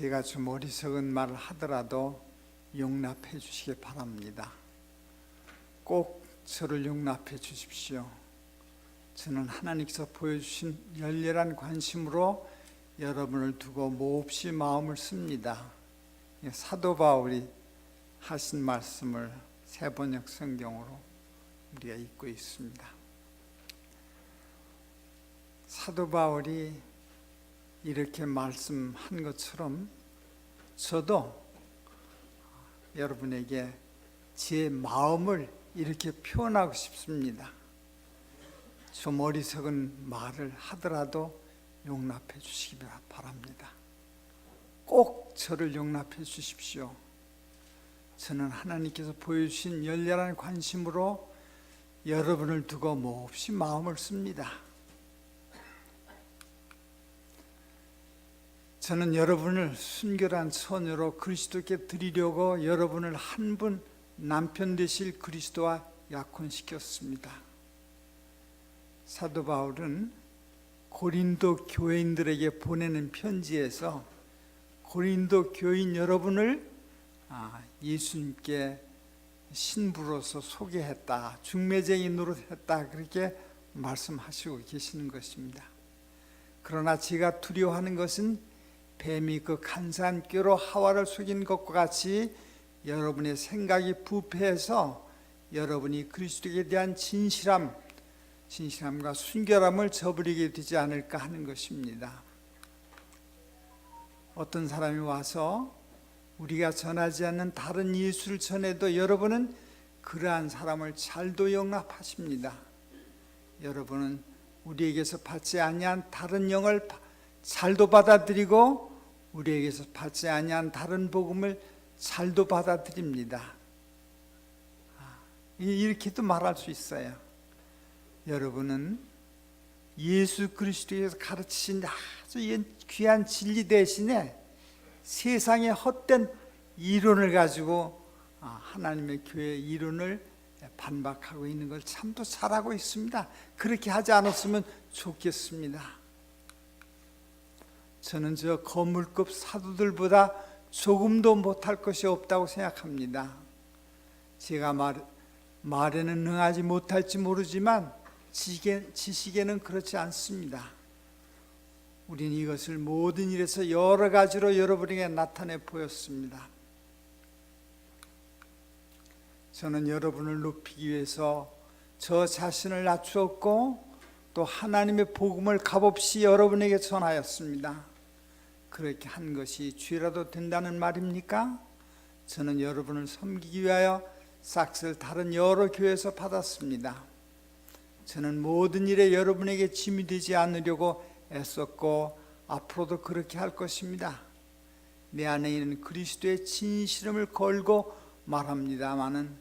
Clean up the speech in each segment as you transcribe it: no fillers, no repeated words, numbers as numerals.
제가 좀 어리석은 말을 하더라도 용납해 주시기 바랍니다. 꼭 저를 용납해 주십시오. 저는 하나님께서 보여주신 열렬한 관심으로 여러분을 두고 몹시 마음을 씁니다. 사도 바울이 하신 말씀을 세번역 성경으로 우리가 읽고 있습니다. 사도 바울이 이렇게 말씀한 것처럼 저도 여러분에게 제 마음을 이렇게 표현하고 싶습니다. 좀 어리석은 말을 하더라도 용납해 주시기 바랍니다. 꼭 저를 용납해 주십시오. 저는 하나님께서 보여주신 열렬한 관심으로 여러분을 두고 몹시 마음을 씁니다. 저는 여러분을 순결한 처녀로 그리스도께 드리려고 여러분을 한 분 남편 되실 그리스도와 약혼시켰습니다. 사도 바울은 고린도 교인들에게 보내는 편지에서 고린도 교인 여러분을 예수님께 신부로서 소개했다, 중매쟁이 노릇했다, 그렇게 말씀하시고 계시는 것입니다. 그러나 제가 두려워하는 것은 뱀이 그 간사한 꾀로 하와를 속인 것과 같이 여러분의 생각이 부패해서 여러분이 그리스도에 대한 진실함과 순결함을 저버리게 되지 않을까 하는 것입니다. 어떤 사람이 와서 우리가 전하지 않는 다른 예수를 전해도 여러분은 그러한 사람을 잘도 용납하십니다. 여러분은 우리에게서 받지 아니한 다른 영을 잘도 받아들이고 우리에게서 받지 아니한 다른 복음을 잘도 받아들입니다. 이렇게도 말할 수 있어요. 여러분은 예수 그리스도에서 가르치신 아주 귀한 진리 대신에 세상의 헛된 이론을 가지고 하나님의 교회 이론을 반박하고 있는 걸 참도 잘하고 있습니다. 그렇게 하지 않았으면 좋겠습니다. 저는 저 거물급 사도들보다 조금도 못할 것이 없다고 생각합니다. 제가 말에는 능하지 못할지 모르지만 지식에는 그렇지 않습니다. 우리는 이것을 모든 일에서 여러 가지로 여러분에게 나타내 보였습니다. 저는 여러분을 높이기 위해서 저 자신을 낮추었고 또 하나님의 복음을 값없이 여러분에게 전하였습니다. 그렇게 한 것이 죄라도 된다는 말입니까? 저는 여러분을 섬기기 위하여 싹쓸 다른 여러 교회에서 받았습니다. 저는 모든 일에 여러분에게 짐이 되지 않으려고 애썼고 앞으로도 그렇게 할 것입니다. 내 안에 있는 그리스도의 진실함을 걸고 말합니다마는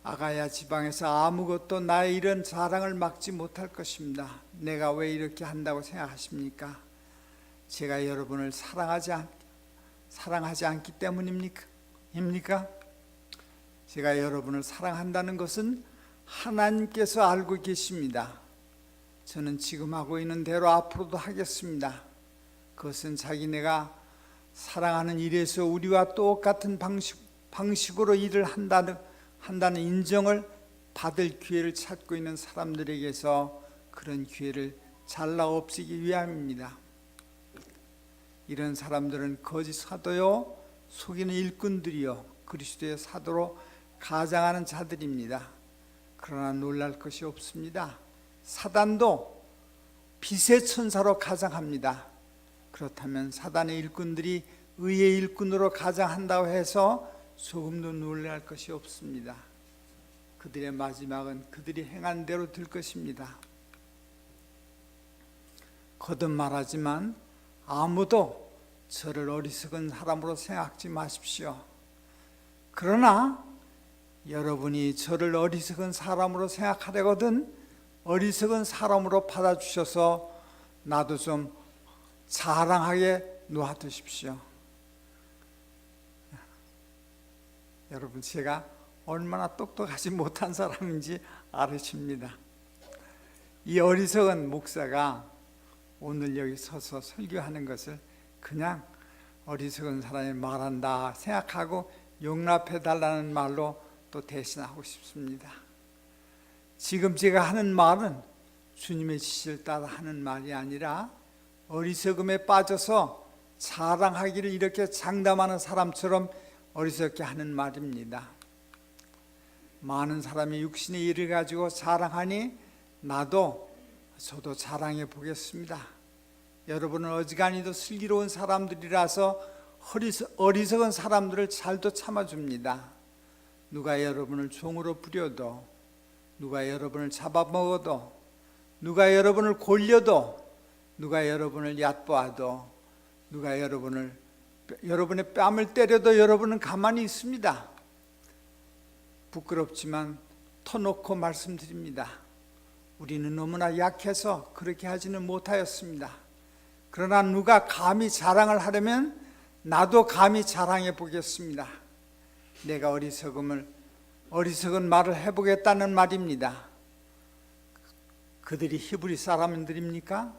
아가야 지방에서 아무것도 나의 이런 자랑을 막지 못할 것입니다. 내가 왜 이렇게 한다고 생각하십니까? 제가 여러분을 사랑하지 않기 때문입니까? 제가 여러분을 사랑한다는 것은 하나님께서 알고 계십니다. 저는 지금 하고 있는 대로 앞으로도 하겠습니다. 그것은 자기네가 사랑하는 일에서 우리와 똑같은 방식으로 일을 한다는 인정을 받을 기회를 찾고 있는 사람들에게서 그런 기회를 잘라 없애기 위함입니다. 이런 사람들은 거짓 사도요, 속이는 일꾼들이요, 그리스도의 사도로 가장하는 자들입니다. 그러나 놀랄 것이 없습니다. 사단도 빛의 천사로 가장합니다. 그렇다면 사단의 일꾼들이 의의 일꾼으로 가장한다고 해서 조금도 놀랄 것이 없습니다. 그들의 마지막은 그들이 행한 대로 될 것입니다. 거듭 말하지만 아무도 저를 어리석은 사람으로 생각하지 마십시오. 그러나 여러분이 저를 어리석은 사람으로 생각하려거든 어리석은 사람으로 받아주셔서 나도 좀 자랑하게 놓아두십시오. 여러분, 제가 얼마나 똑똑하지 못한 사람인지 알으십니다. 이 어리석은 목사가 오늘 여기 서서 설교하는 것을 그냥 어리석은 사람이 말한다 생각하고 용납해 달라는 말로 또 대신하고 싶습니다. 지금 제가 하는 말은 주님의 지시를 따라 하는 말이 아니라 어리석음에 빠져서 자랑하기를 이렇게 장담하는 사람처럼 어리석게 하는 말입니다. 많은 사람이 육신의 일을 가지고 자랑하니 저도 자랑해 보겠습니다. 여러분은 어지간히도 슬기로운 사람들이라서 어리석은 사람들을 잘도 참아줍니다. 누가 여러분을 종으로 부려도, 누가 여러분을 잡아먹어도, 누가 여러분을 골려도, 누가 여러분을 얕보아도, 누가 여러분의 뺨을 때려도 여러분은 가만히 있습니다. 부끄럽지만 터놓고 말씀드립니다. 우리는 너무나 약해서 그렇게 하지는 못하였습니다. 그러나 누가 감히 자랑을 하려면 나도 감히 자랑해 보겠습니다. 내가 어리석은 말을 해보겠다는 말입니다. 그들이 히브리 사람들입니까?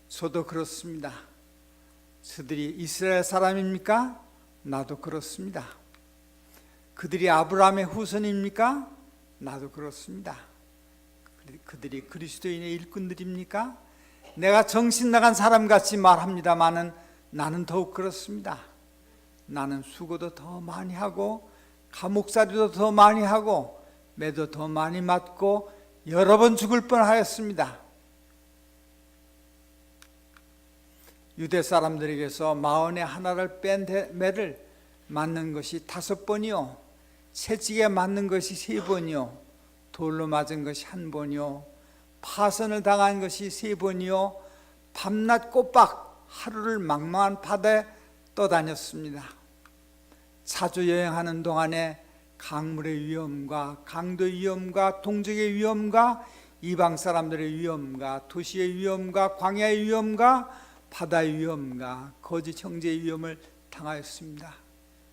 저도 그렇습니다. 그들이 이스라엘 사람입니까? 나도 그렇습니다. 그들이 아브라함의 후손입니까? 나도 그렇습니다. 그들이 그리스도인의 일꾼들입니까? 내가 정신 나간 사람같이 말합니다마는 나는 더욱 그렇습니다. 나는 수고도 더 많이 하고 감옥살이도 더 많이 하고 매도 더 많이 맞고 여러 번 죽을 뻔하였습니다. 유대 사람들에게서 마흔에 하나를 뺀 매를 맞는 것이 5번이요, 채찍에 맞는 것이 3번이요, 돌로 맞은 것이 1번이요, 파선을 당한 것이 3번이요, 밤낮 꼬박 하루를 망망한 바다에 떠다녔습니다. 자주 여행하는 동안에 강물의 위험과 강도의 위험과 동족의 위험과 이방 사람들의 위험과 도시의 위험과 광야의 위험과 바다의 위험과 거짓 형제의 위험을 당하였습니다.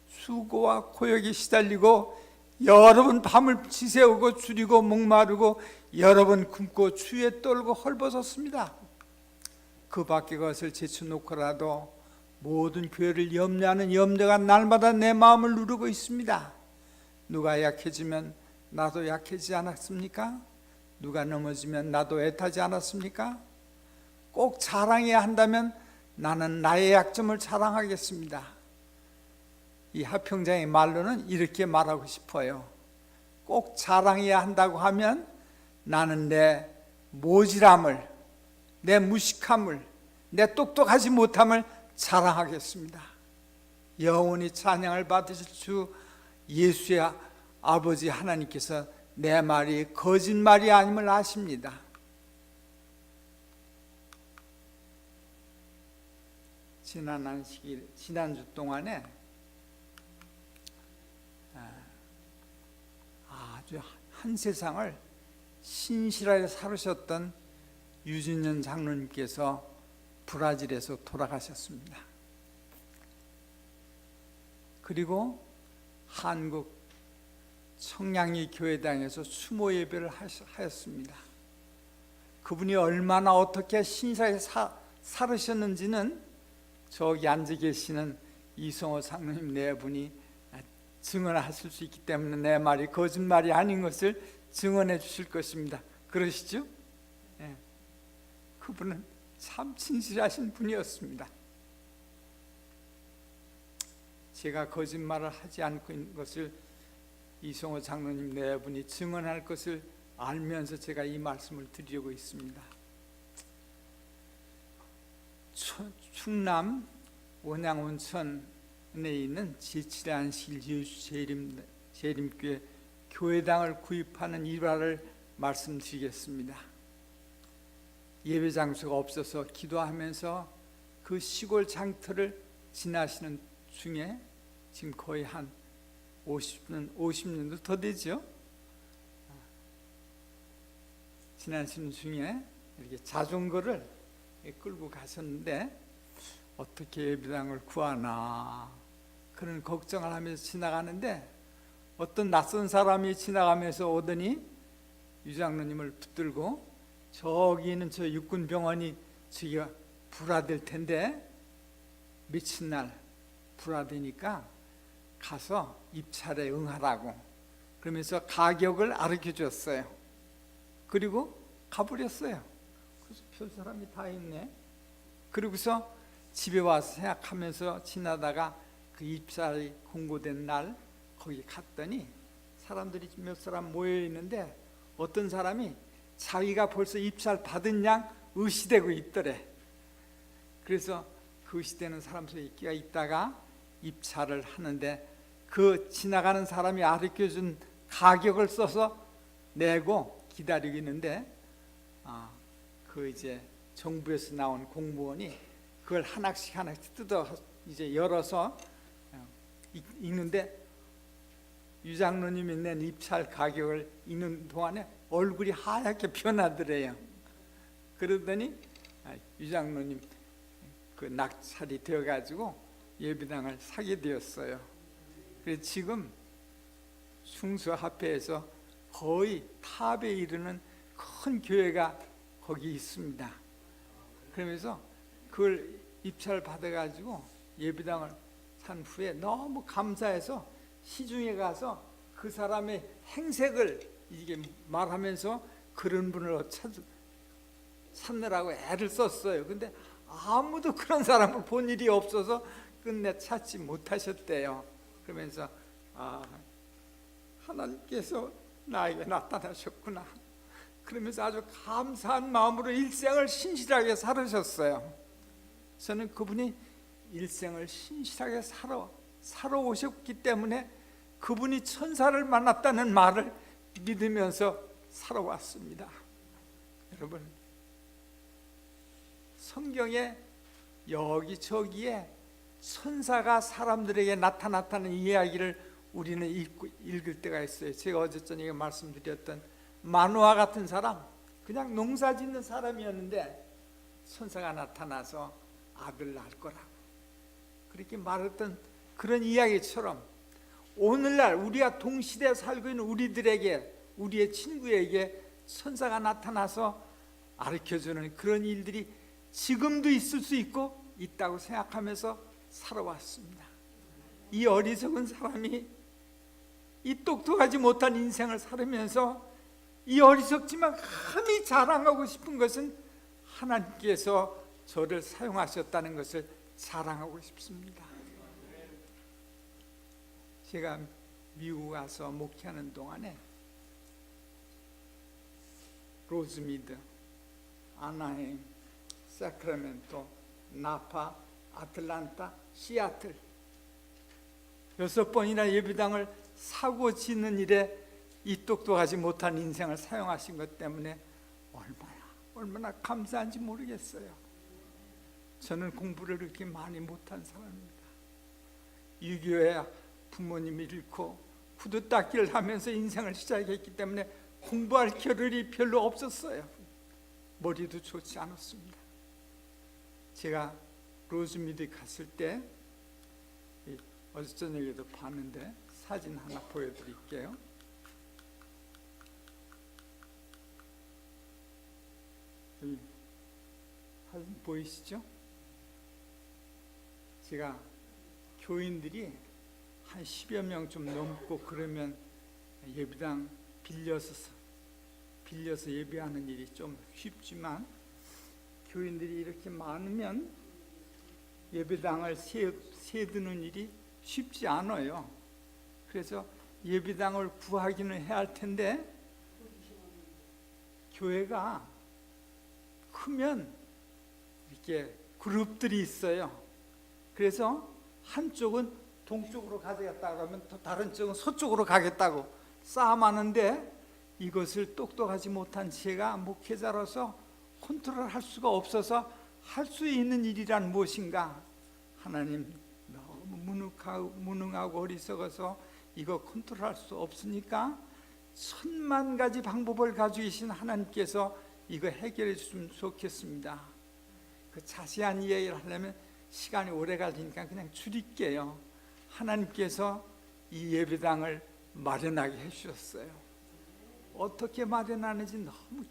수고와 고역에 시달리고 여러 번 밤을 지새우고 줄이고 목마르고 여러 번 굶고 추위에 떨고 헐벗었습니다. 그 밖의 것을 제쳐놓고라도 모든 교회를 염려하는 염려가 날마다 내 마음을 누르고 있습니다. 누가 약해지면 나도 약해지지 않았습니까? 누가 넘어지면 나도 애타지 않았습니까? 꼭 자랑해야 한다면 나는 나의 약점을 자랑하겠습니다. 이 하평장의 말로는 이렇게 말하고 싶어요. 꼭 자랑해야 한다고 하면 나는 내 모질함을, 내 무식함을, 내 똑똑하지 못함을 자랑하겠습니다. 영원히 찬양을 받으실 주 예수의 아버지 하나님께서 내 말이 거짓말이 아님을 아십니다. 지난주 동안에 아주 한 세상을 신실하게 살으셨던 유진년 장로님께서 브라질에서 돌아가셨습니다. 그리고 한국 청량리 교회당에서 추모 예배를 하였습니다. 그분이 얼마나 어떻게 신실하게 살으셨는지는 저기 앉아 계시는 이성호 장로님 네 분이 증언하실 수 있기 때문에 내 말이 거짓말이 아닌 것을 증언해 주실 것입니다. 그러시죠? 네. 그분은 참 진실하신 분이었습니다. 제가 거짓말을 하지 않고 있는 것을 이성호 장로님 네 분이 증언할 것을 알면서 제가 이 말씀을 드리려고 있습니다. 충남 원양온천에 있는 제7안식 예수 재림교회 교회당을 구입하는 일화를 말씀드리겠습니다. 예배 장소가 없어서 기도하면서 그 시골 장터를 지나시는 중에 지금 거의 한 50년도 더 되죠. 지나시는 중에 이렇게 자전거를 끌고 가셨는데 어떻게 예배당을 구하나 그런 걱정을 하면서 지나가는데 어떤 낯선 사람이 지나가면서 오더니 유장로님을 붙들고 저기 있는 저 육군병원이 저기가 불화될 텐데 며칠 날 불화되니까 가서 입찰에 응하라고 그러면서 가격을 가르쳐 줬어요. 그리고 가버렸어요. 그래서 별 사람이 다 있네. 그리고서 집에 와서 생각하면서 지나다가 그 입찰이 공고된 날 거기 갔더니 사람들이 몇 사람 모여 있는데 어떤 사람이 자기가 벌써 입찰 받은 양 의시되고 있더래. 그래서 그 의시되는 사람 속에 끼어 있다가 입찰을 하는데 그 지나가는 사람이 가르쳐준 가격을 써서 내고 기다리고 있는데 그 이제 정부에서 나온 공무원이 그걸 하나씩 뜯어 이제 열어서 읽는데 유장로님이 낸 입찰 가격을 읽는 동안에 얼굴이 하얗게 변하더래요. 그러더니 유장로님 그 낙찰이 되어가지고 예배당을 사게 되었어요. 그래서 지금 숭수합회에서 거의 탑에 이르는 큰 교회가 거기 있습니다. 그러면서 그걸 입찰 받아가지고 예배당을 산 후에 너무 감사해서 시중에 가서 그 사람의 행색을 이게 말하면서 그런 분을 찾느라고 애를 썼어요. 근데 아무도 그런 사람을 본 일이 없어서 끝내 찾지 못하셨대요. 그러면서 하나님께서 나에게 나타나셨구나. 그러면서 아주 감사한 마음으로 일생을 신실하게 살으셨어요. 저는 그분이 일생을 신실하게 살아오셨기 때문에 그분이 천사를 만났다는 말을 믿으면서 살아왔습니다. 여러분, 성경에 여기저기에 천사가 사람들에게 나타났다는 이야기를 우리는 읽을 때가 있어요. 제가 어제 저녁에 말씀드렸던 마노아 같은 사람, 그냥 농사 짓는 사람이었는데 천사가 나타나서 아들 낳을 거라고 그렇게 말했던 그런 이야기처럼 오늘날 우리가 동시대에 살고 있는 우리들에게, 우리의 친구에게 천사가 나타나서 가르쳐주는 그런 일들이 지금도 있을 수 있고 있다고 생각하면서 살아왔습니다. 이 어리석은 사람이 이 똑똑하지 못한 인생을 살으면서 이 어리석지만 감히 자랑하고 싶은 것은 하나님께서 저를 사용하셨다는 것을 자랑하고 싶습니다. 제가 미국 가서 목회하는 동안에 로즈미드, 아나헤임, 사크라멘토, 나파, 아틀란타, 시애틀 6번이나 예배당을 사고 짓는 일에 이 똑똑하지 못한 인생을 사용하신 것 때문에 얼마나 감사한지 모르겠어요. 저는 공부를 그렇게 많이 못한 사람입니다. 유교에 부모님을 잃고 구두 닦기를 하면서 인생을 시작했기 때문에 공부할 겨를이 별로 없었어요. 머리도 좋지 않았습니다. 제가 로즈미드 갔을 때 어제 저녁에도 봤는데 사진 하나 보여드릴게요. 여기 사진 보이시죠? 제가 교인들이 한 10여 명 좀 넘고 그러면 예배당 빌려서 예배하는 일이 좀 쉽지만 교인들이 이렇게 많으면 예배당을 세드는 일이 쉽지 않아요. 그래서 예배당을 구하기는 해야 할 텐데 교회가 크면 이렇게 그룹들이 있어요. 그래서 한쪽은 동쪽으로 가져갔다고 하면 또 다른 쪽은 서쪽으로 가겠다고 싸움하는데 이것을 똑똑하지 못한 제가 목회자로서 컨트롤할 수가 없어서 할 수 있는 일이란 무엇인가? 하나님 너무 무능하고 어리석어서 이거 컨트롤할 수 없으니까 1000만 가지 방법을 가지고 계신 하나님께서 이거 해결해 주시면 좋겠습니다. 그 자세한 이야기를 하려면 시간이 오래 걸리니까 그냥 줄일게요. 하나님께서 이 예배당을 마련하게 해주셨어요. 어떻게 마련하는지 너무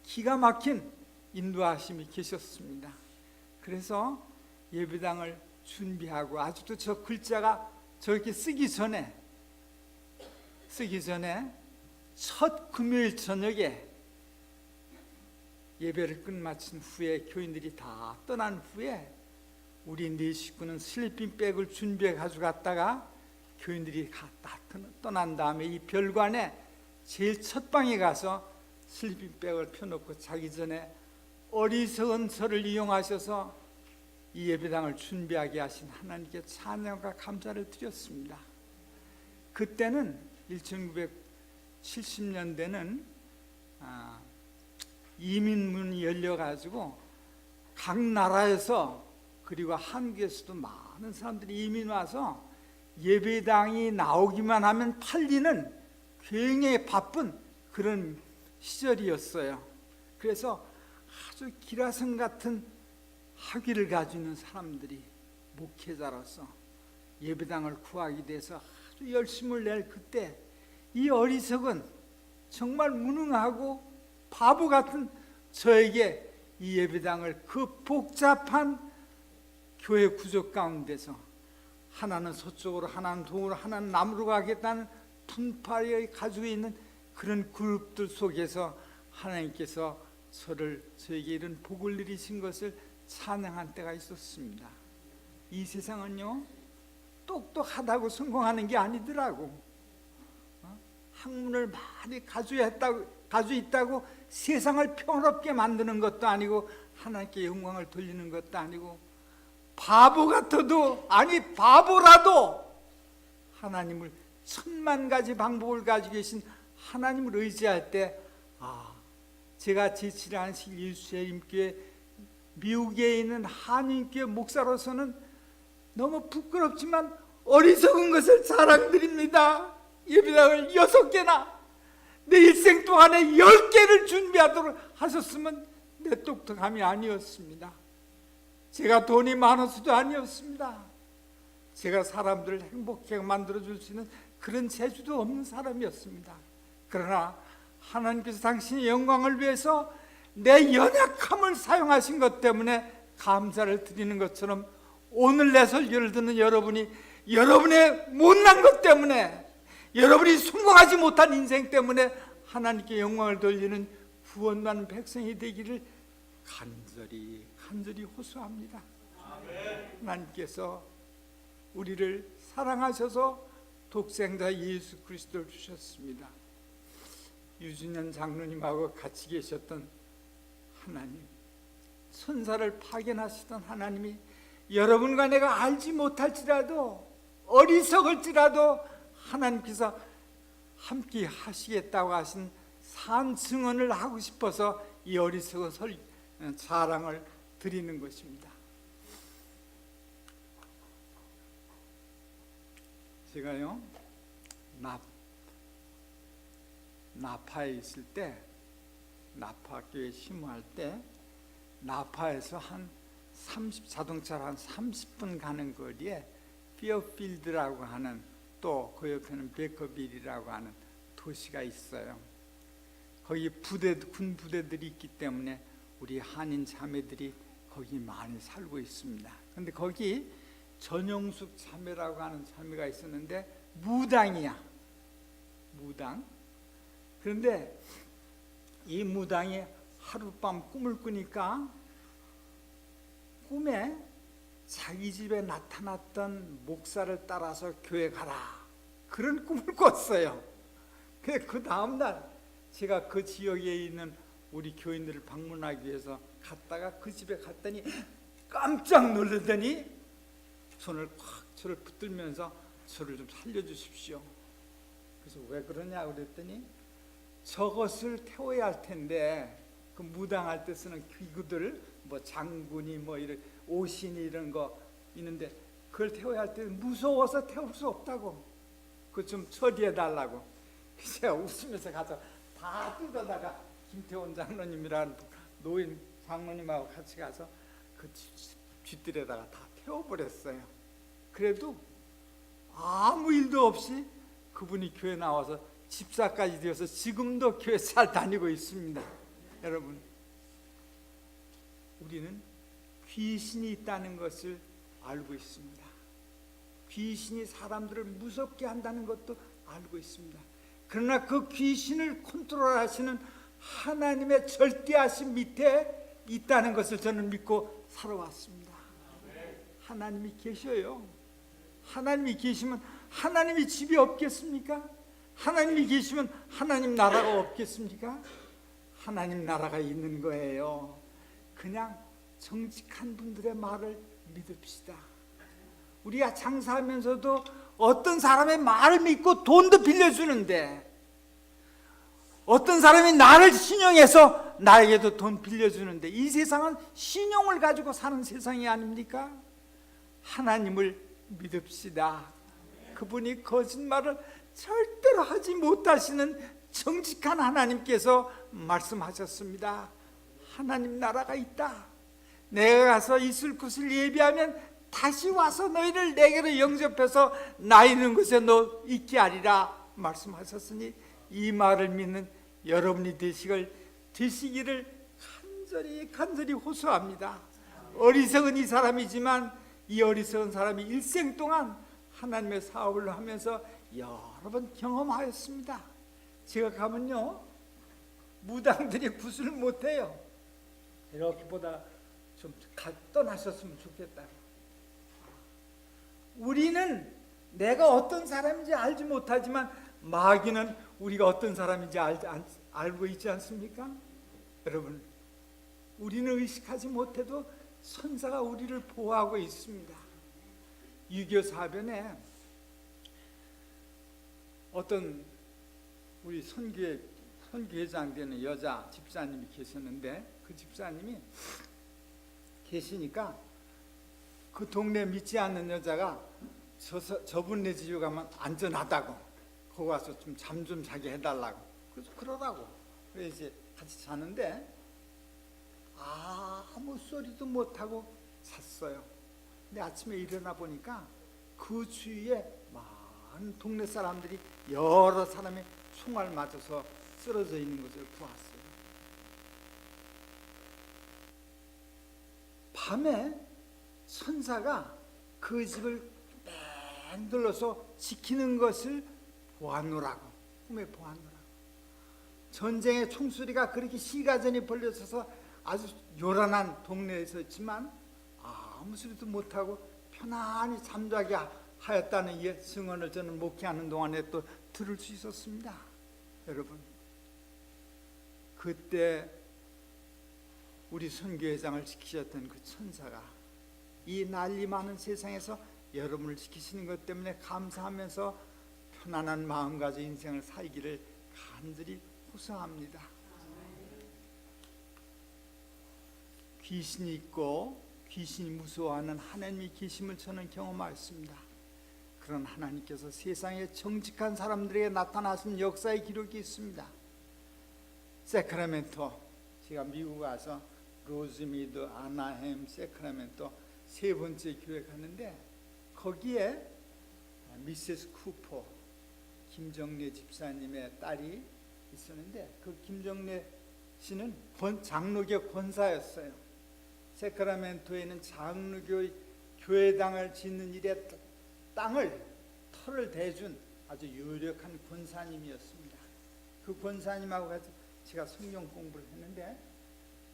기가 막힌 인도하심이 계셨습니다. 그래서 예배당을 준비하고, 아직도 저 글자가 저렇게 쓰기 전에 첫 금요일 저녁에 예배를 끝마친 후에 교인들이 다 떠난 후에 우리 네 식구는 슬리핑백을 준비해 가져갔다가 교인들이 다 떠난 다음에 이 별관에 제일 첫 방에 가서 슬리핑백을 펴놓고 자기 전에 어리석은 저를 이용하셔서 이 예배당을 준비하게 하신 하나님께 찬양과 감사를 드렸습니다. 그때는 1970년대는 이민문이 열려가지고 각 나라에서 그리고 한국에서도 많은 사람들이 이민 와서 예배당이 나오기만 하면 팔리는 굉장히 바쁜 그런 시절이었어요. 그래서 아주 기라성 같은 학위를 가지고 있는 사람들이 목회자로서 예배당을 구하게 돼서 아주 열심을 낼 그때 이 어리석은 정말 무능하고 바보 같은 저에게 이 예배당을 그 복잡한 교회 구조 가운데서 하나는 서쪽으로, 하나는 동으로, 하나는 남으로 가겠다는 분파에 가지고 있는 그런 그룹들 속에서 하나님께서 저에게 이런 복을 내리신 것을 찬양한 때가 있었습니다. 이 세상은요, 똑똑하다고 성공하는 게 아니더라고. 학문을 많이 가지고 있다고 세상을 평화롭게 만드는 것도 아니고 하나님께 영광을 돌리는 것도 아니고, 바보 같아도, 아니 바보라도 하나님을 천만 가지 방법을 가지고 계신 하나님을 의지할 때, 제가 제7회 예수님교회 미국에 있는 한인교회 목사로서는 너무 부끄럽지만 어리석은 것을 자랑드립니다. 예배당을 6개나 내 일생 동안에 10개를 준비하도록 하셨으면 내 똑똑함이 아니었습니다. 제가 돈이 많아서도 아니었습니다. 제가 사람들을 행복하게 만들어줄 수 있는 그런 재주도 없는 사람이었습니다. 그러나 하나님께서 당신의 영광을 위해서 내 연약함을 사용하신 것 때문에 감사를 드리는 것처럼, 오늘 내 설교를 듣는 여러분이 여러분의 못난 것 때문에, 여러분이 성공하지 못한 인생 때문에 하나님께 영광을 돌리는 구원받는 백성이 되기를 간절히 호소합니다. 하나님께서 우리를 사랑하셔서 독생자 예수 그리스도를 주셨습니다. 유준현 장로님하고 같이 계셨던 하나님, 천사를 파견하시던 하나님이 여러분과 내가 알지 못할지라도, 어리석을지라도 하나님께서 함께 하시겠다고 하신 산 증언을 하고 싶어서 이 어리석은 자랑을 드리는 것입니다. 제가요, 나파에 있을 때, 나파교회 심호할 때 나파에서 자동차로 한 30분 가는 거리에 피어필드라고 하는, 또 그 옆에는 베커빌이라고 하는 도시가 있어요. 거기 군 부대들이 있기 때문에 우리 한인 자매들이 거기 많이 살고 있습니다. 그런데 거기 전영숙 자매라고 하는 자매가 있었는데 무당이야. 무당. 그런데 이 무당이 하룻밤 꿈을 꾸니까 꿈에 자기 집에 나타났던 목사를 따라서 교회 가라, 그런 꿈을 꿨어요. 그 다음날 제가 그 지역에 있는 우리 교인들을 방문하기 위해서 갔다가 그 집에 갔더니 깜짝 놀라더니 손을 콱 저를 붙들면서 저를 좀 살려주십시오. 그래서 왜 그러냐 그랬더니, 저것을 태워야 할 텐데 그 무당할 때 쓰는 기구들, 뭐 장군이 뭐 이런 오신이 이런 거 있는데 그걸 태워야 할 때 무서워서 태울 수 없다고, 그거 좀 처리해 달라고. 제가 웃으면서 가서 다 뜯어다가 김태원 장로님이라는 노인 장로님하고 같이 가서 그 뒷뜰에다가 다 태워버렸어요. 그래도 아무 일도 없이 그분이 교회 나와서 집사까지 되어서 지금도 교회 잘 다니고 있습니다. 여러분, 우리는 귀신이 있다는 것을 알고 있습니다. 귀신이 사람들을 무섭게 한다는 것도 알고 있습니다. 그러나 그 귀신을 컨트롤하시는 하나님의 절대하심 밑에 있다는 것을 저는 믿고 살아왔습니다. 하나님이 계셔요. 하나님이 계시면 하나님이 집이 없겠습니까? 하나님이 계시면 하나님 나라가 없겠습니까? 하나님 나라가 있는 거예요. 그냥 정직한 분들의 말을 믿읍시다. 우리가 장사하면서도 어떤 사람의 말을 믿고 돈도 빌려주는데, 어떤 사람이 나를 신용해서 나에게도 돈 빌려주는데, 이 세상은 신용을 가지고 사는 세상이 아닙니까? 하나님을 믿읍시다. 그분이 거짓말을 절대로 하지 못하시는 정직한 하나님께서 말씀하셨습니다. 하나님 나라가 있다. 내가 가서 있을 곳을 예비하면 다시 와서 너희를 내게로 영접해서 나 있는 곳에 너 있게 하리라 말씀하셨으니, 이 말을 믿는 여러분이 되시기를 간절히 호소합니다. 어리석은 이 사람이지만 이 어리석은 사람이 일생 동안 하나님의 사업을 하면서 여러 번 경험하였습니다. 제가 가면요, 무당들이 구슬을 못해요. 이렇게 보다 좀 떠나셨으면 좋겠다. 우리는 내가 어떤 사람인지 알지 못하지만 마귀는 우리가 어떤 사람인지 알고 있지 않습니까? 여러분, 우리는 의식하지 못해도 천사가 우리를 보호하고 있습니다. 유교 사변에 어떤 우리 선교회장 되는 여자 집사님이 계셨는데, 그 집사님이 계시니까 그 동네 믿지 않는 여자가 저분네 집에 가면 안전하다고, 거기 와서 좀 잠 좀 자게 해달라고, 그래서 그러라고. 그래서 이제 같이 자는데 아무 소리도 못하고 잤어요. 근데 아침에 일어나 보니까 그 주위에 많은 동네 사람들이 여러 사람의 총알 맞아서 쓰러져 있는 것을 보았어요. 밤에 천사가 그 집을 맹들러서 지키는 것을 보았노라고, 꿈에 보았노라고. 전쟁의 총소리가 그렇게 시가전이 벌려져서 아주 요란한 동네에서 있지만 아무 소리도 못하고 편안히 잠자게 하였다는 이 증언을 저는 목회하는 동안에 또 들을 수 있었습니다. 여러분, 그때 우리 선교회장을 지키셨던 그 천사가 이 난리 많은 세상에서 여러분을 지키시는 것 때문에 감사하면서 편안한 마음가짐 인생을 살기를 간절히 호소합니다. 귀신이 있고 귀신이 무서워하는 하나님이 계심을 저는 경험하였습니다. 그런 하나님께서 세상에 정직한 사람들에게 나타나신 역사의 기록이 있습니다. 세크라멘토, 제가 미국 와서 로즈미드, 아나햄, 세크라멘토 세 번째 교회 갔는데, 거기에 미세스 쿠퍼, 김정래 집사님의 딸이 있었는데, 그 김정래 씨는 장로교 권사였어요. 세크라멘토에는 장로교 교회당을 짓는 일에 털을 대준 아주 유력한 권사님이었습니다. 그 권사님하고 같이 제가 성경 공부를 했는데,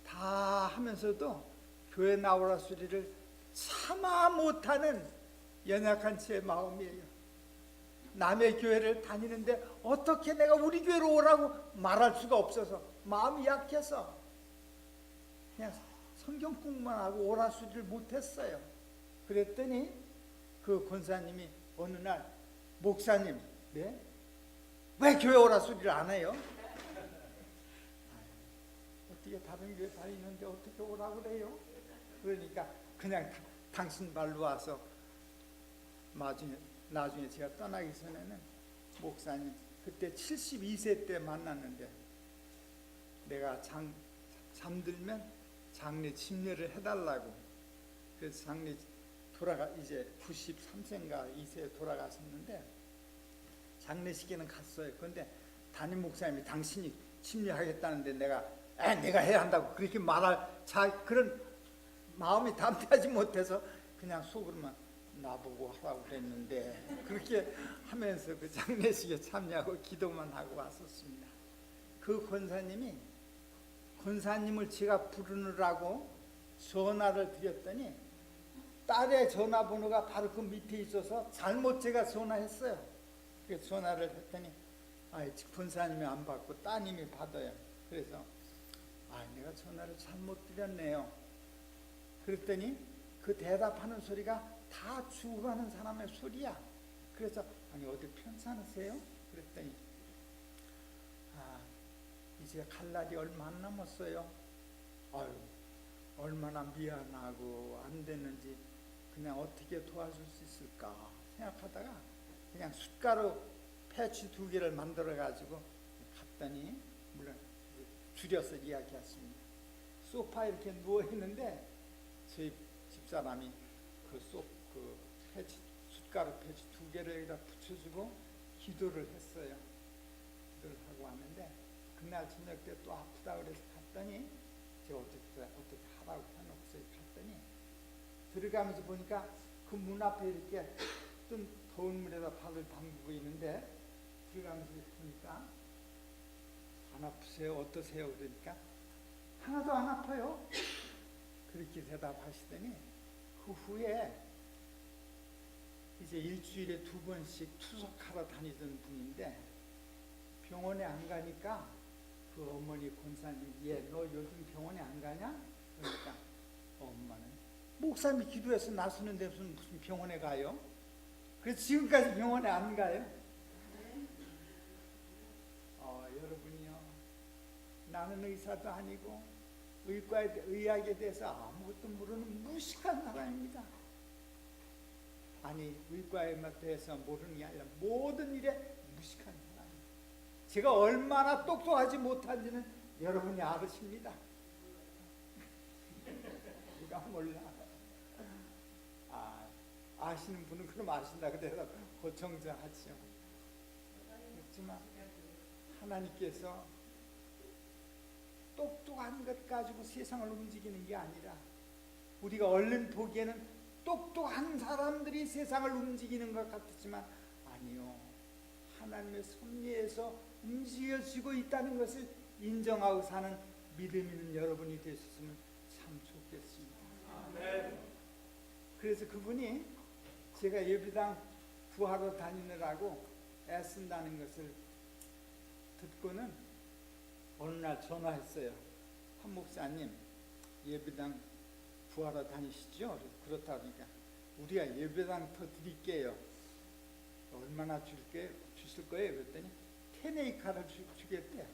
다 하면서도 교회 나오라 소리를 참아 못하는 연약한 제 마음이에요. 남의 교회를 다니는데 어떻게 내가 우리 교회로 오라고 말할 수가 없어서 마음이 약해서 그냥 성경 공부만 하고 오라 소리를 못했어요. 그랬더니 그 권사님이 어느 날, 목사님, 네? 왜 교회 오라 소리를 안 해요? 어떻게 다른 교회 다니는데 어떻게 오라고 그래요? 그러니까 그냥 당신 발로 와서 나중에 제가 떠나기 전에는 목사님, 그때 72세 때 만났는데 내가 잠들면 장례 침례를 해달라고, 그래서 장례 이제 93세인가 2세에 돌아가셨는데 장례식에는 갔어요. 그런데 담임 목사님이 당신이 침례하겠다는데 내가 해야 한다고 그렇게 말할 그런 마음이 담대하지 못해서 그냥 속으로만 나보고 하라고 그랬는데 그렇게 하면서 그 장례식에 참여하고 기도만 하고 왔었습니다. 그 권사님을 제가 부르느라고 전화를 드렸더니 딸의 전화번호가 바로 그 밑에 있어서 잘못 제가 전화했어요. 그래서 전화를 했더니 권사님이 안 받고 따님이 받아요. 그래서 내가 전화를 잘못 드렸네요. 그랬더니 그 대답하는 소리가 다 죽어가는 사람의 소리야. 그래서 어디 편찮으세요? 그랬더니 이제 갈 날이 얼마 안 남았어요. 얼마나 미안하고 안 됐는지 그냥 어떻게 도와줄 수 있을까 생각하다가 그냥 숟가루 패치 2개를 만들어 가지고 갔더니, 물론 줄여서 이야기했습니다. 소파에 이렇게 누워 있는데 저희 집사람이 그 숟가루 패치 2개를 여기다 붙여주고 기도를 했어요. 기도를 하고 왔는데 그날 저녁 때 또 아프다 그래서 갔더니 제가 어떻게 하라고 해놓고서 갔더니 들어가면서 보니까 그 문 앞에 이렇게 좀 더운 물에다 발을 담그고 있는데 들어가면서 보니까 안 아프세요? 어떠세요? 그러니까 하나도 안 아파요. 그렇게 대답하시더니 그 후에 이제 일주일에 2번씩 투석하러 다니던 분인데 병원에 안 가니까 그 어머니 권사님, 너 요즘 병원에 안 가냐? 그러니까 엄마는 목사님이 기도해서 나서는데 무슨 병원에 가요? 그래서 지금까지 병원에 안 가요. 여러분이요, 나는 의사도 아니고 의학에 대해서 아무것도 모르는 무식한 사람입니다. 의과에 대해서 모르는 게 아니라 모든 일에 무식한 사람입니다. 제가 얼마나 똑똑하지 못한지는 여러분이 아십니다. 우리가 몰라. 아시는 분은 그럼 아신다 그래서 고청자하죠. 그렇지만 하나님께서 똑똑한 것 가지고 세상을 움직이는 게 아니라 우리가 얼른 보기에는 똑똑한 사람들이 세상을 움직이는 것 같지만 아니요, 하나님의 섭리에서 움직여지고 있다는 것을 인정하고 사는 믿음 있는 여러분이 되셨으면 참 좋겠습니다. 아멘. 그래서 그분이 제가 예배당 구하러 다니느라고 애쓴다는 것을 듣고는 어느 날 전화했어요. 한 목사님, 예배당 구하러 다니시죠? 그렇다 그러니까 우리가 예배당 더 드릴게요. 얼마나 주실 거예요? 그랬더니 10에이카를 주겠대요.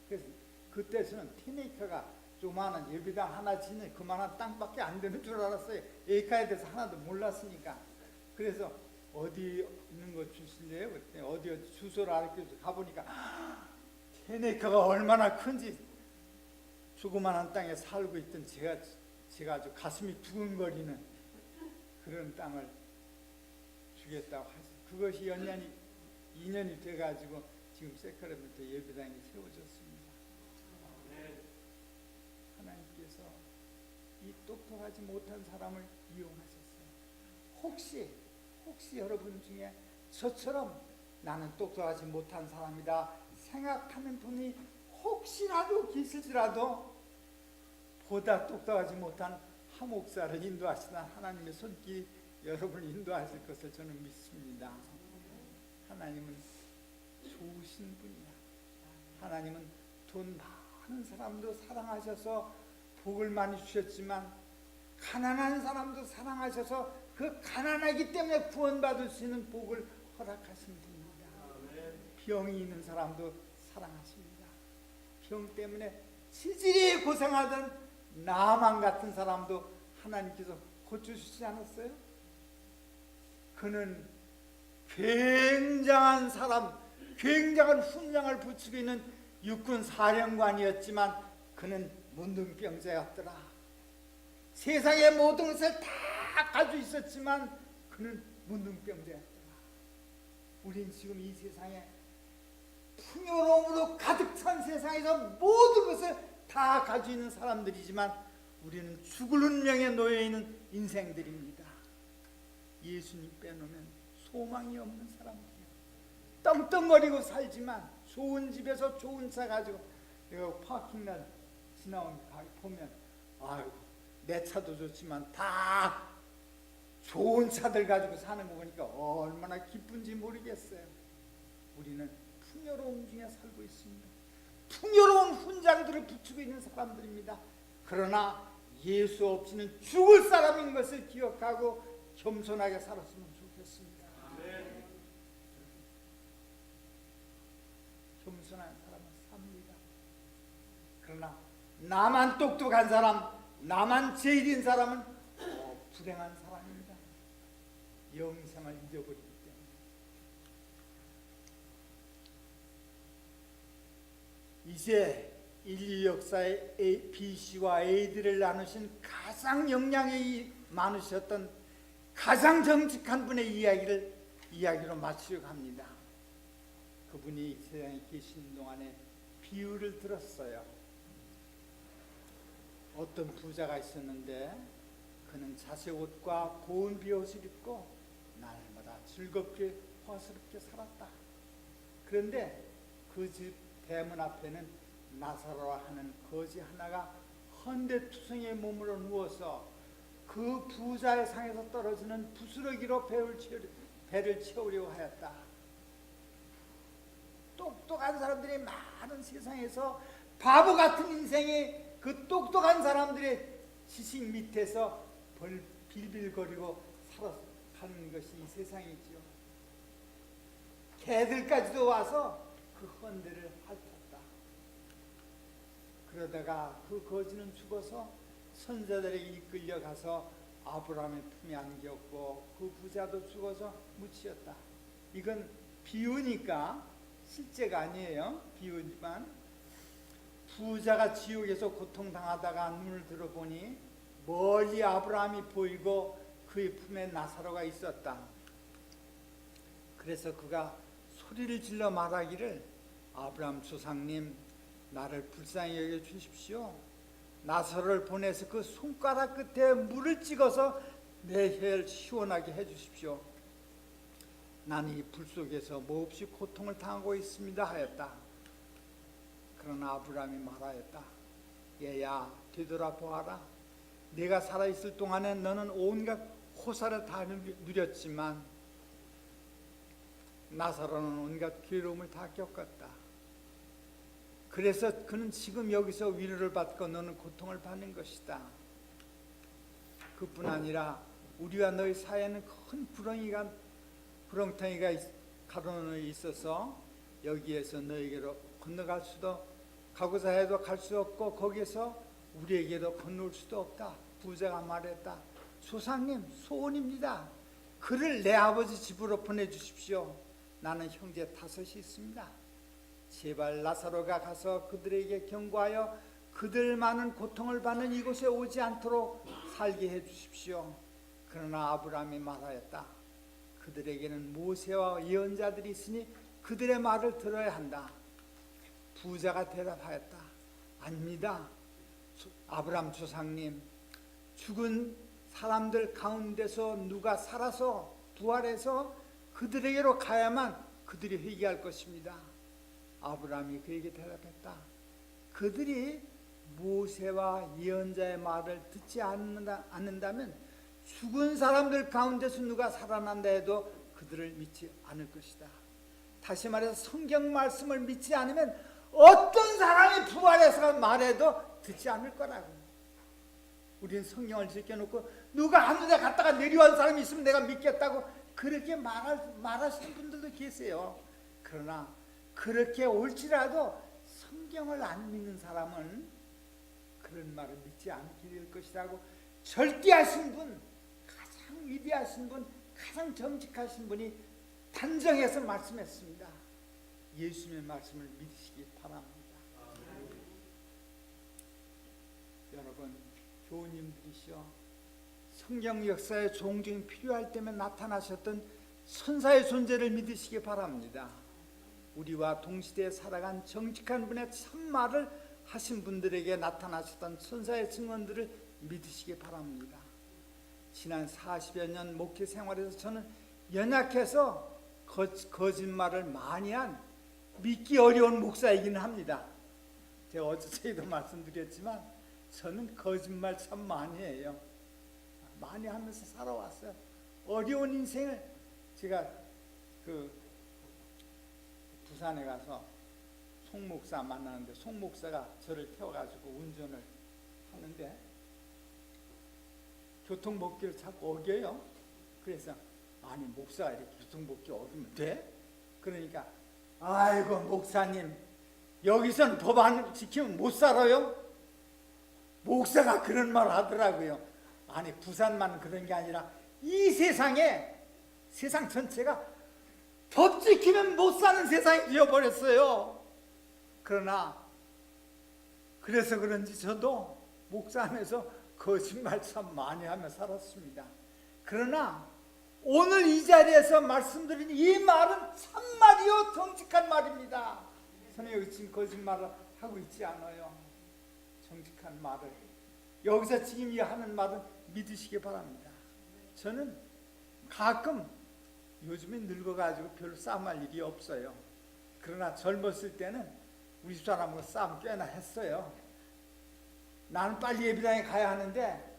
그래서 그때서는 10에이카가 조그마한 예배당 하나 짓는 그만한 땅밖에 안 되는 줄 알았어요. 에이카에 대해서 하나도 몰랐으니까. 그래서 어디 있는 거 주실래요? 그랬더니 어디 주소를 알려줘서 가보니까 10에이카가 얼마나 큰지, 조그마한 땅에 살고 있던 제가 아주 가슴이 두근거리는 그런 땅을 주겠다고 하죠. 그것이 2년이 돼가지고 지금 세카라멘토 예배당이 세워졌습니다. 하나님께서 이 똑똑하지 못한 사람을 이용하셨어요. 혹시 여러분 중에 저처럼 나는 똑똑하지 못한 사람이다 생각하는 분이 혹시라도 계실지라도 보다 똑똑하지 못한 한 목사를 인도하시다 하나님의 손길이 여러분을 인도하실 것을 저는 믿습니다. 하나님은 좋으신 분이야. 하나님은 돈 많은 사람도 사랑하셔서 복을 많이 주셨지만 가난한 사람도 사랑하셔서 그 가난하기 때문에 구원받을 수 있는 복을 허락하신 분입니다. 병이 있는 사람도 사랑하십니다. 병 때문에 지질이 고생하던 나만 같은 사람도 하나님께서 고쳐주시지 않았어요? 그는 굉장한 사람, 굉장한 훈장을 붙이고 있는 육군 사령관이었지만 그는 문둥병자였더라. 세상의 모든 것을 다 가지고 있었지만 그는 문둥병자였더라. 우린 지금 이 세상에 풍요로움으로 가득 찬 세상에서 모든 것을 다 가지고 있는 사람들이지만 우리는 죽을 운명에 놓여 있는 인생들입니다. 예수님 빼놓으면 소망이 없는 사람들이에요. 떵떵거리고 살지만 좋은 집에서 좋은 차 가지고 내가 파킹날 지나온 보면 아이고 내 차도 좋지만 다 좋은 차들 가지고 사는 거 보니까 얼마나 기쁜지 모르겠어요. 우리는 풍요로움 중에 살고 있습니다. 풍요로운 훈장들을 붙이고 있는 사람들입니다. 그러나 예수 없이는 죽을 사람인 것을 기억하고 겸손하게 살았으면 좋겠습니다. 겸손한 사람은 삽니다. 그러나 나만 똑똑한 사람, 나만 제일인 사람은 불행한 사람입니다. 영생을 잊어버리기 때문에. 이제 인류 역사의 BC와 AD를 나누신 가장 영향이 많으셨던 가장 정직한 분의 이야기로 마치려고 합니다. 그분이 세상에 계신 동안에 비유를 들었어요. 어떤 부자가 있었는데 그는 자색 옷과 고운 비옷을 입고 날마다 즐겁게 화스럽게 살았다. 그런데 그 집 대문 앞에는 나사로라 하는 거지 하나가 헌데투성이의 몸으로 누워서 그 부자의 상에서 떨어지는 부스러기로 배를 채우려고 하였다. 똑똑한 사람들이 많은 세상에서 바보 같은 인생이 그 똑똑한 사람들의 지식 밑에서 빌빌거리고 살아가는 것이 이 세상이지요. 개들까지도 와서 그 헌데를 핥았다. 그러다가 그 거지는 죽어서 선자들에게 이끌려 가서 아브라함의 품에 안겼고 그 부자도 죽어서 묻히었다. 이건 비유니까 실제가 아니에요. 비유지만 부자가 지옥에서 고통당하다가 눈을 들어보니 멀리 아브라함이 보이고 그의 품에 나사로가 있었다. 그래서 그가 소리를 질러 말하기를 아브라함 조상님, 나를 불쌍히 여겨 주십시오. 나사로를 보내서 그 손가락 끝에 물을 찍어서 내 혀를 시원하게 해주십시오. 나는 이 불 속에서 몹시 고통을 당하고 있습니다 하였다. 그러나 아브라함이 말하였다. 얘야, 되돌아보아라. 내가 살아있을 동안에 너는 온갖 호사를 다 누렸지만 나사로는 온갖 괴로움을 다 겪었다. 그래서 그는 지금 여기서 위로를 받고 너는 고통을 받는 것이다. 그뿐 아니라 우리와 너희 사이에는 큰 구렁텅이가 가로놓여 있어서 여기에서 너에게로 건너갈 수도 가고자 해도 갈 수 없고 거기에서 우리에게도 건널 수도 없다. 부자가 말했다. 조상님, 소원입니다. 그를 내 아버지 집으로 보내주십시오. 나는 형제 5이 있습니다. 제발 나사로가 가서 그들에게 경고하여 그들 많은 고통을 받는 이곳에 오지 않도록 살게 해주십시오. 그러나 아브라함이 말하였다. 그들에게는 모세와 예언자들이 있으니 그들의 말을 들어야 한다. 부자가 대답하였다. 아닙니다. 아브라함 조상님, 죽은 사람들 가운데서 누가 살아서 부활해서 그들에게로 가야만 그들이 회개할 것입니다. 아브라함이 그에게 대답했다. 그들이 모세와 예언자의 말을 듣지 않는다면 죽은 사람들 가운데서 누가 살아난다 해도 그들을 믿지 않을 것이다. 다시 말해서 성경 말씀을 믿지 않으면 어떤 사람이 부활해서 말해도 듣지 않을 거라고. 우리는 성경을 제껴놓고 누가 한 군데 갔다가 내려온 사람이 있으면 내가 믿겠다고 그렇게 말하시는 분들도 계세요. 그러나 그렇게 올지라도 성경을 안 믿는 사람은 그런 말을 믿지 않게 될 것이라고 절대하신 분, 가장 위대하신 분, 가장 정직하신 분이 단정해서 말씀했습니다. 예수님의 말씀을 믿으시기 바랍니다. 여러분, 교우님들이시여, 성경 역사에 종종 필요할 때면 나타나셨던 천사의 존재를 믿으시기 바랍니다. 우리와 동시대에 살아간 정직한 분의 참말을 하신 분들에게 나타나셨던 천사의 증언들을 믿으시기 바랍니다. 지난 40여 년 목회 생활에서 저는 연약해서 거짓말을 많이 한 믿기 어려운 목사이기는 합니다. 제가 어제도 말씀드렸지만 저는 거짓말 참 많이 해요. 많이 하면서 살아왔어요. 어려운 인생을 제가 부산에 가서 송 목사 만나는데 송 목사가 저를 태워가지고 운전을 하는데 교통법규를 자꾸 어겨요. 그래서 아니 목사가 이렇게 교통법규 어기면 돼? 그러니까 아이고 목사님 여기서는 법 안 지키면 못 살아요? 목사가 그런 말 하더라고요. 아니 부산만 그런 게 아니라 이 세상에 세상 전체가 법 지키면 못 사는 세상이 되어버렸어요. 그러나 그래서 그런지 저도 목사 안에서 거짓말 참 많이 하며 살았습니다. 그러나 오늘 이 자리에서 말씀드린 이 말은 참말이요 정직한 말입니다. 저는 여기 지금 거짓말을 하고 있지 않아요. 정직한 말을 여기서 지금 이 하는 말은 믿으시기 바랍니다. 저는 가끔 요즘에 늙어가지고 별로 싸움할 일이 없어요. 그러나 젊었을 때는 우리 집사람하고 싸움 꽤나 했어요. 나는 빨리 예배당에 가야 하는데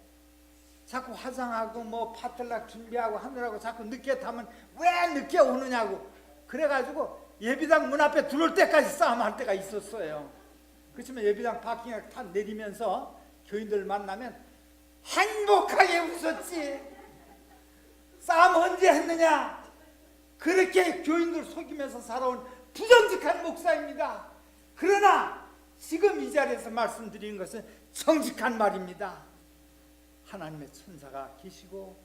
자꾸 화장하고 뭐 파틀락 준비하고 하느라고 자꾸 늦게 타면 왜 늦게 오느냐고 그래가지고 예배당 문 앞에 들어올 때까지 싸움할 때가 있었어요. 그렇지만 예배당 파킹에 타 내리면서 교인들 만나면 행복하게 웃었지. 싸움 언제 했느냐. 그렇게 교인들 속이면서 살아온 부정직한 목사입니다. 그러나 지금 이 자리에서 말씀드리는 것은 정직한 말입니다. 하나님의 천사가 계시고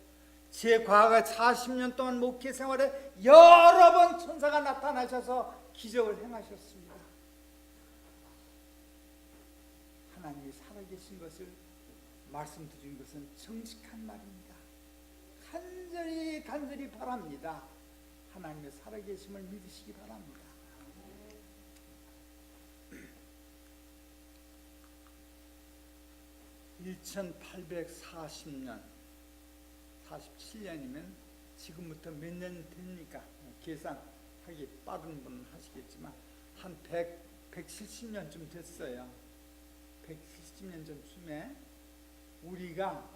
제 과거 40년 동안 목회 생활에 여러 번 천사가 나타나셔서 기적을 행하셨습니다. 하나님이 살아계신 것을 말씀드린 것은 정직한 말입니다. 간절히 바랍니다. 하나님의 살아계심을 믿으시기 바랍니다. (1840년) 47년이면 지금부터 몇 년 됩니까? 계산하기 빠른 분은 하시겠지만 한 170년쯤 됐어요. 170년 전쯤에 우리가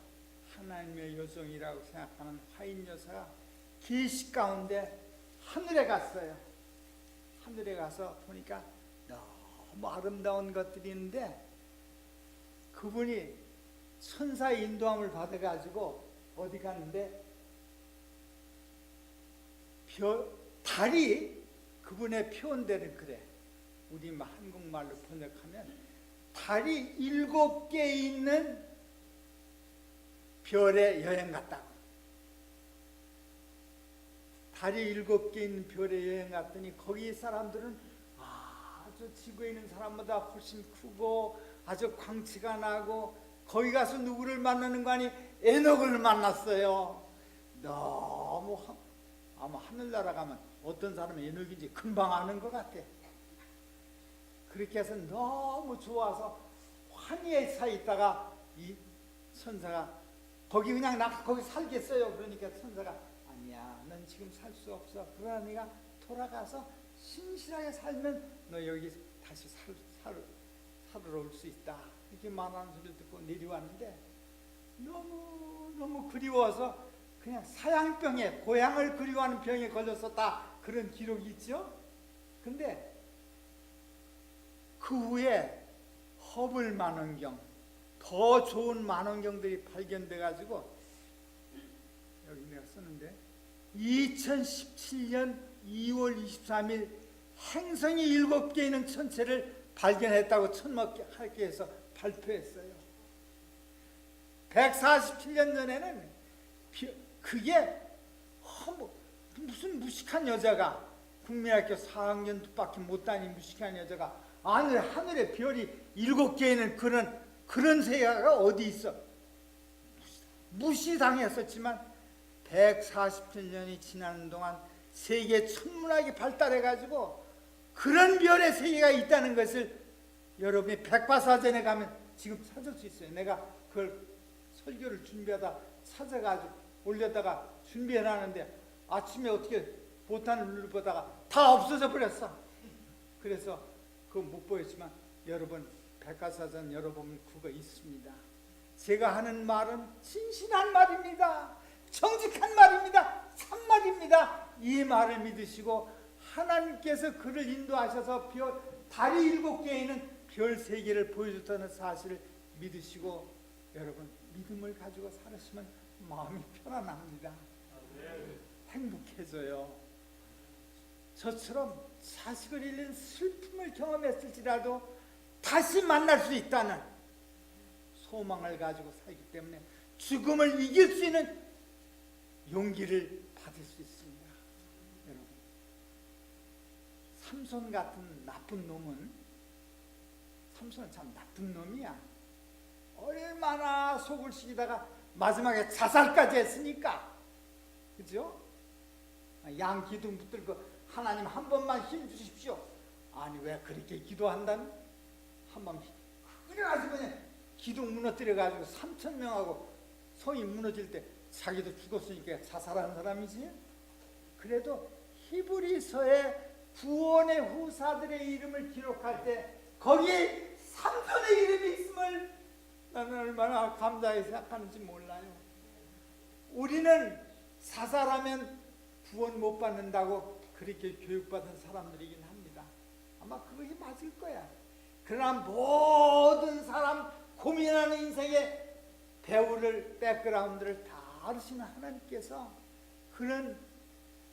하나님의 여종이라고 생각하는 화인 여사가 계시 가운데 하늘에 갔어요. 하늘에 가서 보니까 너무 아름다운 것들이 있는데 그분이 천사의 인도함을 받아가지고 어디 갔는데 달이 그분의 표현대로 그래. 우리 한국말로 번역하면 달이 7개 있는 별에 여행 갔다고. 달이 7개 있는 별에 여행 갔더니 거기 사람들은 아주 지구에 있는 사람보다 훨씬 크고 아주 광채가 나고 거기 가서 누구를 만나는 거 아니 에녹을 만났어요. 너무 아마 하늘나라 가면 어떤 사람이 에녹인지 금방 아는 것 같아. 그렇게 해서 너무 좋아서 환희에 차 있다가 이 천사가 거기 그냥 나 거기 살겠어요. 그러니까 천사가 아니야, 넌 지금 살 수 없어. 그러나 네가 돌아가서 신실하게 살면 너 여기 다시 살으러 올 수 있다. 이렇게 말하는 소리를 듣고 내려왔는데 너무 그리워서 그냥 사양병에 고향을 그리워하는 병에 걸렸었다. 그런 기록이 있죠. 근데 그 후에 허블 만원경, 더 좋은 만원경들이 발견돼 가지고 여기 내가 쓰는데 2017년 2월 23일 행성이 7개 있는 천체를 발견했다고 천문학계에서 발표했어요. 147년 전에는 그게 무슨 무식한 여자가 국민학교 4학년밖에 못 다닌 무식한 여자가 하늘에 별이 7개 있는 그런 세계가 어디 있어? 무시당했었지만 147년이 지나는 동안 세계 천문학이 발달해가지고 그런 별의 세계가 있다는 것을 여러분이 백과사전에 가면 지금 찾을 수 있어요. 내가 그걸 설교를 준비하다 찾아가지고 올려다가 준비해놨는데 아침에 어떻게 보탄을 눌러보다가 다 없어져 버렸어. 그래서 그거 못 보였지만 여러분 백과사전 열어보면 그거 있습니다. 제가 하는 말은 진실한 말입니다. 정직한 말입니다. 참말입니다. 이 말을 믿으시고 하나님께서 그를 인도하셔서 달이 7개에 있는 별 3개를 보여줬다는 사실을 믿으시고 여러분 믿음을 가지고 살으시면 마음이 편안합니다. 행복해져요. 저처럼 자식을 잃는 슬픔을 경험했을지라도 다시 만날 수 있다는 소망을 가지고 살기 때문에 죽음을 이길 수 있는 용기를 받을 수 있습니다. 여러분, 삼손 같은 나쁜 놈은, 삼손은 참 나쁜 놈이야. 얼마나 속을 시키다가 마지막에 자살까지 했으니까. 그죠? 양 기둥 붙들고 하나님 한 번만 힘 주십시오. 아니 왜 그렇게 기도한다면 한번 그래가지고 그냥 기둥 무너뜨려가지고 3,000명하고 성이 무너질 때 자기도 죽었으니까 자살한 사람이지. 그래도 히브리서에 구원의 후사들의 이름을 기록할 때 거기에 삼손의 이름이 있음을 나는 얼마나 감사히 생각하는지 몰라요. 우리는 자살하면 구원 못 받는다고 그렇게 교육받은 사람들이긴 합니다. 아마 그것이 맞을 거야. 그러나 모든 사람 고민하는 인생의 배우를 백그라운드를 다 아시는 하나님께서, 그런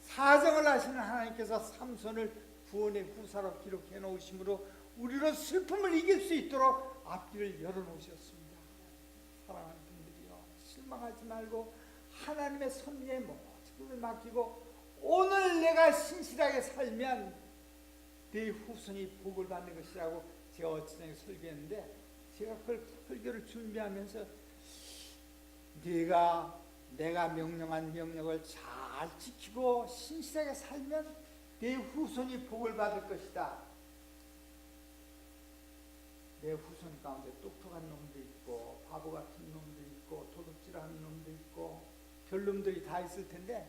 사정을 아시는 하나님께서 삼손을 구원의 후사로 기록해 놓으심으로 우리로 슬픔을 이길 수 있도록 앞길을 열어놓으셨습니다. 사랑하는 분들이요, 실망하지 말고 하나님의 섭리에 모든 맡기고 오늘 내가 신실하게 살면 내 후손이 복을 받는 것이라고 제가 어찌전에 설교했는데, 제가 그걸 설교를 준비하면서 내가 명령한 명령을 잘 지키고 신실하게 살면 내 후손이 복을 받을 것이다. 내 후손 가운데 똑똑한 놈도 있고 바보 같은 놈도 있고 도둑질하는 놈도 있고 별놈들이 다 있을 텐데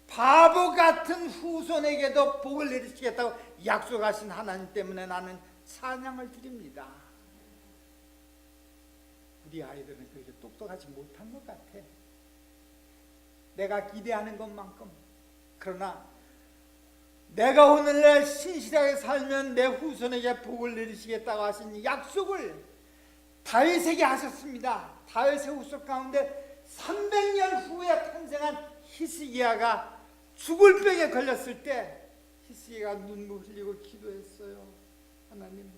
바보 같은 후손에게도 복을 내리시겠다고 약속하신 하나님 때문에 나는 찬양을 드립니다. 우리 아이들은 그렇게 똑똑하지 못한 것 같아. 내가 기대하는 것만큼. 그러나 내가 오늘날 신실하게 살면 내 후손에게 복을 내리시겠다고 하신 약속을 다윗에게 하셨습니다. 다윗의 후손 가운데 300년 후에 탄생한 히스기야가 죽을 병에 걸렸을 때 히스기야가 눈물 흘리고 기도했어요. 하나님,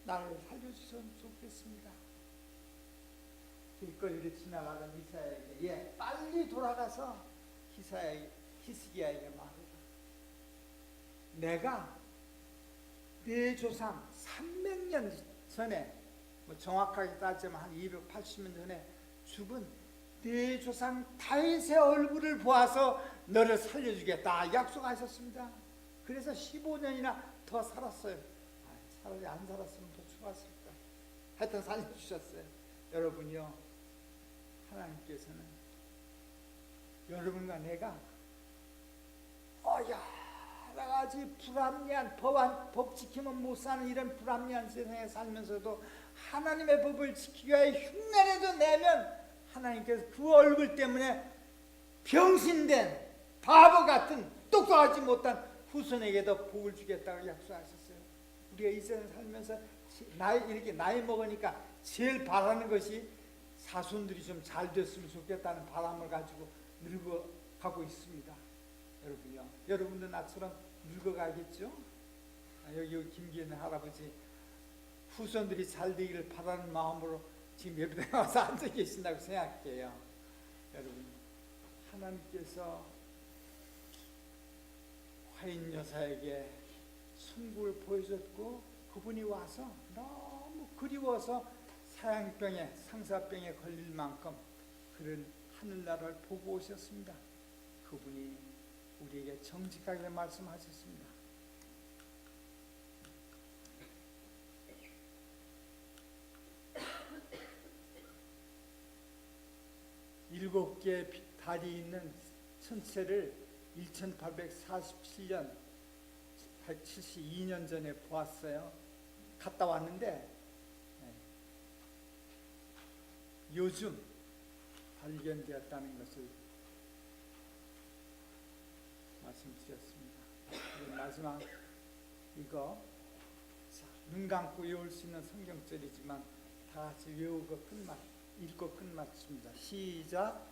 나를 살려주셨으면 좋겠습니다. 길거리를 지나가던 이사야에게 빨리 돌아가서 히스기야에게 말해라. 내가 내 조상 300년 전에, 정확하게 따지면 한 280년 전에 죽은 내 조상 다윗의 얼굴을 보아서 너를 살려주겠다 약속하셨습니다. 그래서 15년이나 더 살았어요. 차라리 안 살았으면 더 좋았을까. 하여튼 살려주셨어요. 여러분이요, 하나님께서는 여러분과 내가 여러 가지 불합리한 법 지키면 못 사는 이런 불합리한 세상에 살면서도 하나님의 법을 지키기 위해 흉내라도 내면 하나님께서 그 얼굴 때문에 병신된 바보 같은 똑똑하지 못한 후손에게도 복을 주겠다고 약속하셨어요. 우리가 이 세상 살면서 이렇게 나이 먹으니까 제일 바라는 것이 자손들이 좀 잘 됐으면 좋겠다는 바람을 가지고 늙어가고 있습니다. 여러분요, 여러분도 나처럼 늙어가겠죠? 여기 김기현 할아버지 후손들이 잘 되기를 바라는 마음으로 지금 옆에 와서 앉아 계신다고 생각해요. 여러분, 하나님께서 화인 여사에게 천국을 보여줬고 그분이 와서 너무 그리워서 사양병에 상사병에 걸릴 만큼 그런 하늘나라를 보고 오셨습니다. 그분이 우리에게 정직하게 말씀하셨습니다. 7개의 달이 있는 천체를 1847년 172년 전에 보았어요. 갔다 왔는데 요즘 발견되었다는 것을 말씀드렸습니다. 그리고 마지막 이거 눈 감고 외울 수 있는 성경절이지만 다 같이 외우고 읽고 끝마칩니다. 시작.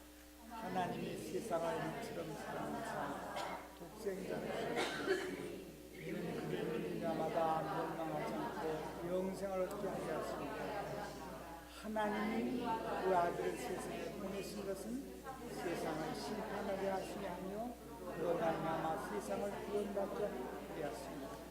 하나님이 세상을 이처럼 사랑하사 독생자를 주셨으니 이는 그를 믿냐마다 멸망하지 않고 영생을 얻게 하려 하십니다. 하나님이 그 아들을 세상에 보내신 것은 세상을 심판하게 하시며 그로 말미암아 세상을 구원받게 하려 하십니다.